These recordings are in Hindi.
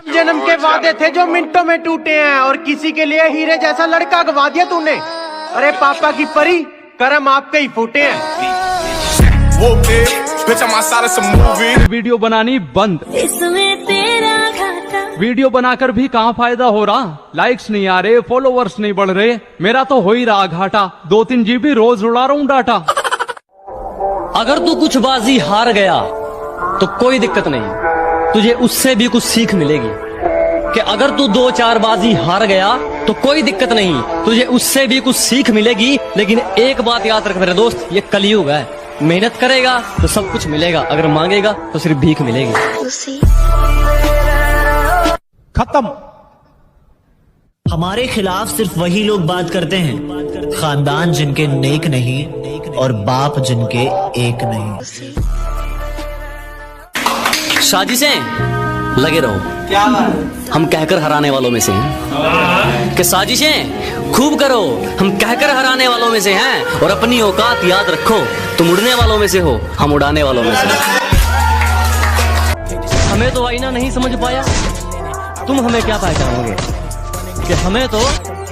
जन्म के वादे थे जो मिनटों में टूटे हैं, और किसी के लिए हीरे जैसा लड़का गवा दिया तूने। अरे पापा की परी, कर्म आपके ही फूटे हैं। वीडियो बनानी बंद, इसमें तेरा घाटा। वीडियो बनाकर भी कहाँ फायदा हो रहा। लाइक्स नहीं आ रहे, फॉलोवर्स नहीं बढ़ रहे, मेरा तो हो ही रहा घाटा। 2-3 GB रोज उड़ा रहा हूँ डाटा। अगर तू कुछ बाजी हार गया तो कोई दिक्कत नहीं, तुझे उससे भी कुछ सीख मिलेगी। कि अगर तू 2-4 बाजी हार गया तो कोई दिक्कत नहीं, तुझे उससे भी कुछ सीख मिलेगी। लेकिन एक बात याद रख मेरे दोस्त, ये कलयुग है। मेहनत करेगा तो सब कुछ मिलेगा, अगर मांगेगा तो सिर्फ भीख मिलेगी। खत्म। हमारे खिलाफ सिर्फ वही लोग बात करते हैं, खानदान जिनके नेक नहीं और बाप जिनके एक नहीं। साजिशें लगे रहो, क्या हम कहकर हराने वालों में से हैं। कि साजिशें खूब करो, हम कहकर हराने वालों में से हैं। और अपनी औकात याद रखो, तुम उड़ने वालों में से हो, हम उड़ाने वालों में से। हमें तो आईना नहीं समझ पाया, तुम हमें क्या पहचानोगे। कि हमें तो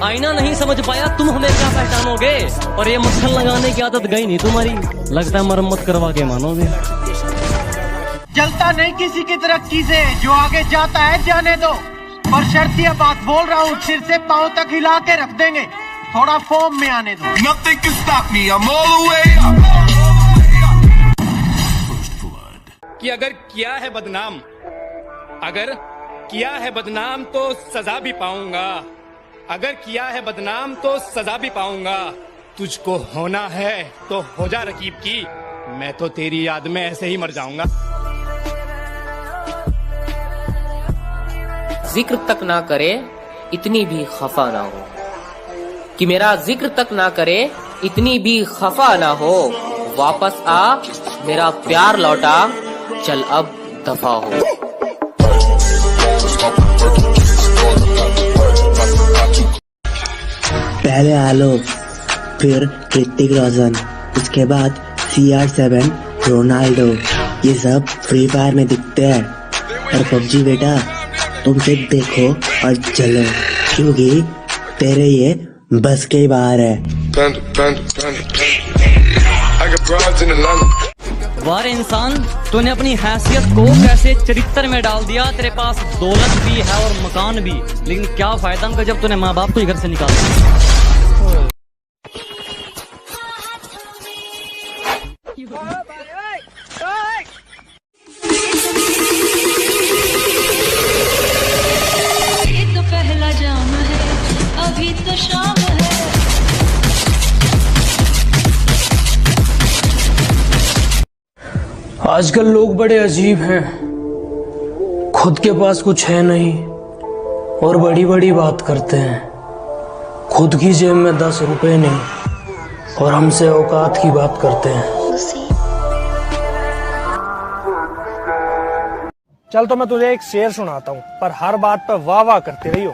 आईना नहीं समझ पाया, तुम हमें क्या पहचानोगे। और ये मक्खन लगाने की आदत गई नहीं तुम्हारी, लगता है मरम्मत करवा के मानोगे। जलता नहीं किसी की तरक्की से, जो आगे जाता है जाने दो। पर शर्तिया बात बोल रहा हूँ, सिर से पाँव तक हिला के रख देंगे, थोड़ा फॉर्म में आने दो। Nothing can stop me, I'm all the way up. कि अगर किया है बदनाम, अगर किया है बदनाम तो सजा भी पाऊंगा। अगर किया है बदनाम तो सजा भी पाऊंगा। तुझको होना है तो हो जा रकीब की, मैं तो तेरी याद में ऐसे ही मर जाऊंगा। जिक्र तक ना करे इतनी भी खफा ना हो, कि मेरा जिक्र तक ना करे इतनी भी खफा ना हो। वापस आ मेरा प्यार लौटा, चल अब दफा हो। पहले आलोक, फिर ऋतिक रोशन, उसके बाद CR7, रोनाल्डो, ये सब फ्री फायर में दिखते हैं। और पबजी बेटा, तुम सिर्फ देखो और चलो, क्योंकि तेरे ये बस के बाहर है। वारे इंसान, तूने अपनी हैसियत को कैसे चरित्र में डाल दिया। तेरे पास दौलत भी है और मकान भी, लेकिन क्या फायदा उनका जब तूने माँ बाप को ही घर से निकाल दिया। ये तो पहला जाम है, अभी तो शाम है। आजकल लोग बड़े अजीब हैं, खुद के पास कुछ है नहीं और बड़ी बड़ी बात करते हैं। खुद की जेब में 10 रुपए नहीं और हमसे औकात की बात करते हैं। चल तो मैं तुझे एक शेर सुनाता हूँ, पर हर बात पर वाह वाह करते रहियो।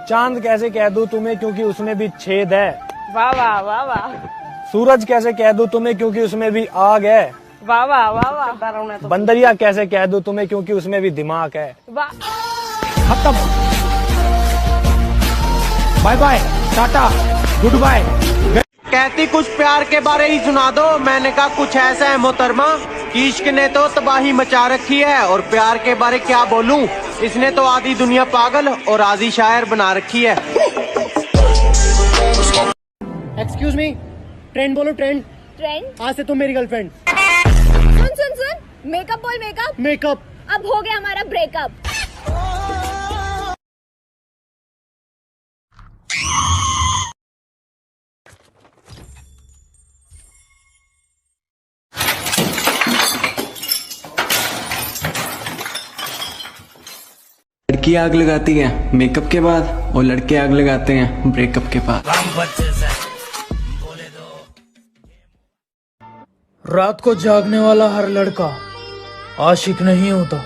चांद कैसे कह दूं तुम्हें क्योंकि उसमें भी छेद है, वाह वाह वाह वाह। सूरज कैसे कह दूं तुम्हें क्योंकि उसमें भी आग है, वाह वाह वाह वाह। बंदरिया कैसे कह दूं तुम्हें क्योंकि उसमें भी दिमाग है। खत्म, bye bye, tata, good bye. कहती कुछ प्यार के बारे ही सुना दो, मैंने कहा कुछ ऐसा है मोहतरमा कि इश्क ने तो तबाही मचा रखी है, और प्यार के बारे क्या बोलूं, इसने तो आधी दुनिया पागल और आधी शायर बना रखी है। एक्सक्यूज मी, ट्रेंड बोलो ट्रेंड। ट्रेंड? आज से तुम मेरी गर्लफ्रेंड। सुन सुन सुन, मेकअप बोल मेकअप। मेकअप। अब हो गया हमारा ब्रेकअप। लड़कियां आग लगाती हैं मेकअप के बाद और लड़के आग लगाते हैं ब्रेकअप के बाद। रात को जागने वाला हर लड़का आशिक नहीं होता।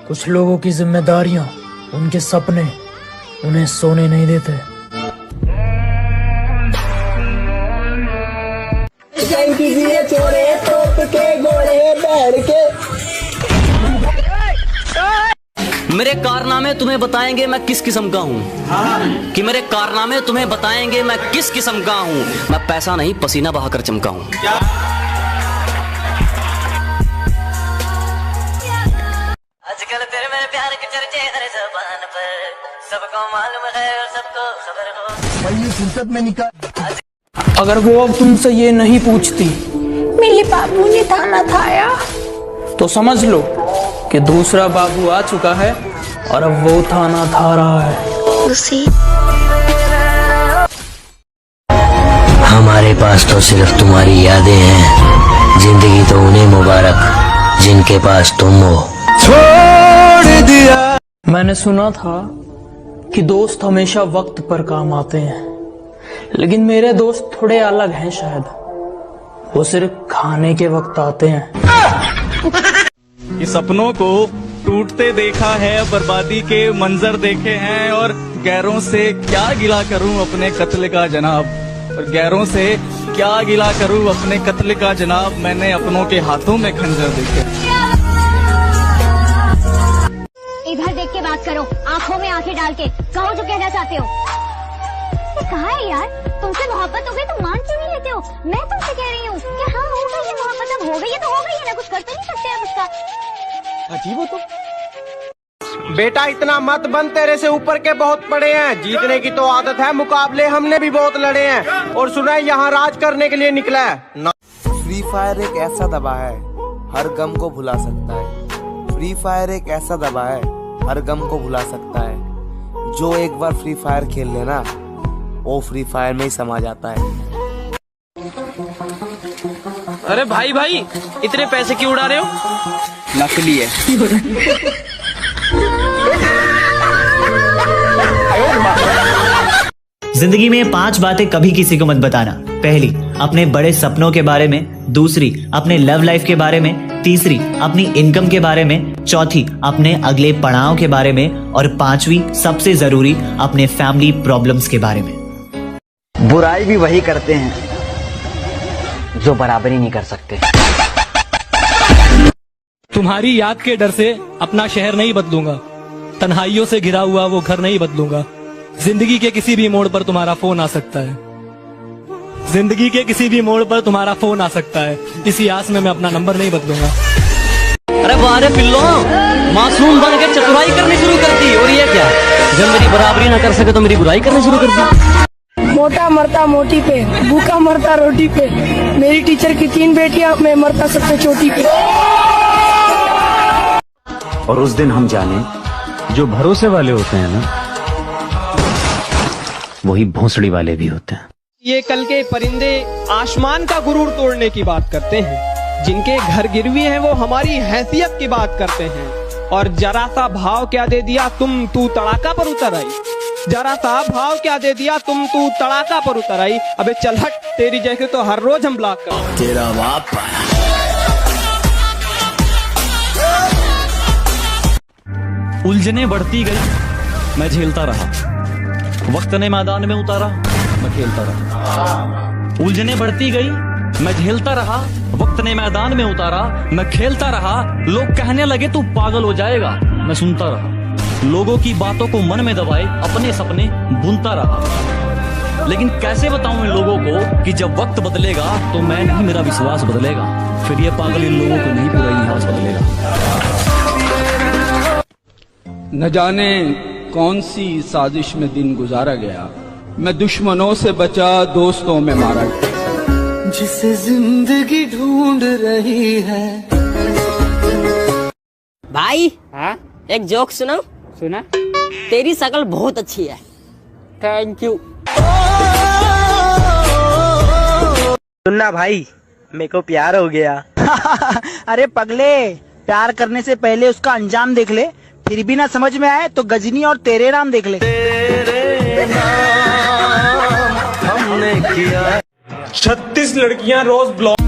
कुछ लोगों की जिम्मेदारियां, उनके सपने उन्हें सोने नहीं देते। के घोड़े बैठ के। मेरे कारनामे तुम्हें बताएंगे मैं किस किस्म का हूँ, कि मेरे कारनामे तुम्हें बताएंगे मैं किस किस्म का हूँ। मैं पैसा नहीं पसीना बहाकर चमका हूँ। आजकल तेरे मेरे प्यार के चर्चे हर ज़बान पर, सबको मालूम है और सबको खबर हो। भाई ये फुर्सत में निकाल। अगर वो अब तुमसे ये नहीं पूछती मेरे बाबू ने थाना थाया, तो समझ लो कि दूसरा बाबू आ चुका है और अब वो थाना था रहा है। हमारे पास तो सिर्फ तुम्हारी यादें हैं, जिंदगी तो उन्हें मुबारक जिनके पास तुम हो। छोड़ दिया। मैंने सुना था कि दोस्त हमेशा वक्त पर काम आते हैं, लेकिन मेरे दोस्त थोड़े अलग हैं शायद। वो सिर्फ खाने के वक्त आते हैं। कि सपनों को टूटते देखा है, बर्बादी के मंजर देखे हैं, और गैरों से क्या गिला करूं अपने कत्ल का जनाब, और गैरों से क्या गिला करूं अपने कत्ल का जनाब। मैंने अपनों के हाथों में खंजर देखे। इधर देख के बात करो, आंखों में आंखें डाल के कहो जो कहना चाहते हो। ये कहा है यार, तुमसे मोहब्बत हो गई तो मान क्यों नहीं लेते हो? मैं तुमसे कह रही हूँ कि हाँ हो गई है मोहब्बत, अब हो गई है तो हो गई है ना, कुछ कर तो नहीं सकते हैं उसका। अजीब हो तो। बेटा इतना मत बन, तेरे से ऊपर के बहुत पड़े हैं। जीतने की तो आदत है, मुकाबले हमने भी बहुत लड़े हैं, और सुना है यहाँ राज करने के लिए निकला है। फ्री फायर एक ऐसा दबा है हर गम को भुला सकता है। फ्री फायर एक ऐसा दबा है हर गम को भुला सकता है। जो एक बार फ्री फायर खेल लेना वो फ्री फायर में ही समा जाता है। अरे भाई भाई, इतने पैसे क्यों उड़ा रहे हो? नकली है। जिंदगी में 5 बातें कभी किसी को मत बताना। पहली, अपने बड़े सपनों के बारे में। दूसरी, अपने लव लाइफ के बारे में। तीसरी, अपनी इनकम के बारे में। चौथी, अपने अगले पड़ाव के बारे में। और 5वीं, सबसे जरूरी, अपने फैमिली प्रॉब्लम्स के बारे में। बुराई भी वही करते हैं जो बराबरी नहीं कर सकते। तुम्हारी याद के डर से अपना शहर नहीं बदलूंगा, तन्हाइयों से घिरा हुआ वो घर नहीं बदलूंगा। जिंदगी के किसी भी मोड़ पर तुम्हारा फोन आ सकता है, जिंदगी के किसी भी मोड़ पर तुम्हारा फोन आ सकता है। इसी आस में मैं अपना नंबर नहीं बदलूंगा। अरे बारे पिल्लो, मासूम बन के चतुराई करनी शुरू कर दी, और ये क्या, जब मेरी बराबरी ना कर सके तो मेरी बुराई करनी शुरू कर दी। मोटा मरता मोटी पे, भूखा मरता रोटी पे। मेरी टीचर की 3 बेटियां, मैं मरता सबसे चोटी पे। और उस दिन हम जाने, जो भरोसे वाले होते हैं ना, वही भोंसड़ी वाले भी होते हैं। ये कल के परिंदे आसमान का गुरूर तोड़ने की बात करते हैं, जिनके घर गिरवी हैं वो हमारी हैसियत की बात करते हैं। और जरा सा भाव क्या दे दिया तुम, तू तड़ाका पर उतर आई। जरा सा भाव क्या दे दिया तुम, तू तड़ाका पर उतर आई। अबे चल हट, तेरी जैसे तो हर रोज हम ब्लॉक कर। तेरा बाप उलझने बढ़ती गई, मैं झेलता रहा। वक्त ने मैदान में उतारा, मैं खेलता रहा। उलझने बढ़ती गई, मैं झेलता रहा। वक्त ने मैदान में उतारा, मैं खेलता रहा। लोग कहने लगे तू पागल हो जाएगा, मैं सुनता रहा। लोगों की बातों को मन में दबाए अपने सपने बुनता रहा। लेकिन कैसे बताऊं इन लोगों को कि जब वक्त बदलेगा तो मैं नहीं, मेरा विश्वास बदलेगा। फिर ये पागल इन लोगों को नहीं, पूरा इतिहास बदलेगा। न जाने कौन सी साजिश में दिन गुजारा गया, मैं दुश्मनों से बचा, दोस्तों में मारा गया। जिसे जिंदगी ढूंढ रही है। भाई हाँ, एक जोक सुनाओ। सुना? तेरी शक्ल बहुत अच्छी है। Thank you. सुनना भाई, मेरे को प्यार हो गया। अरे पगले, प्यार करने से पहले उसका अंजाम देख ले, फिर भी ना समझ में आए तो गजनी और तेरे नाम देख ले। तेरे नाम हमने किया। 36 लड़कियां रोज ब्लॉक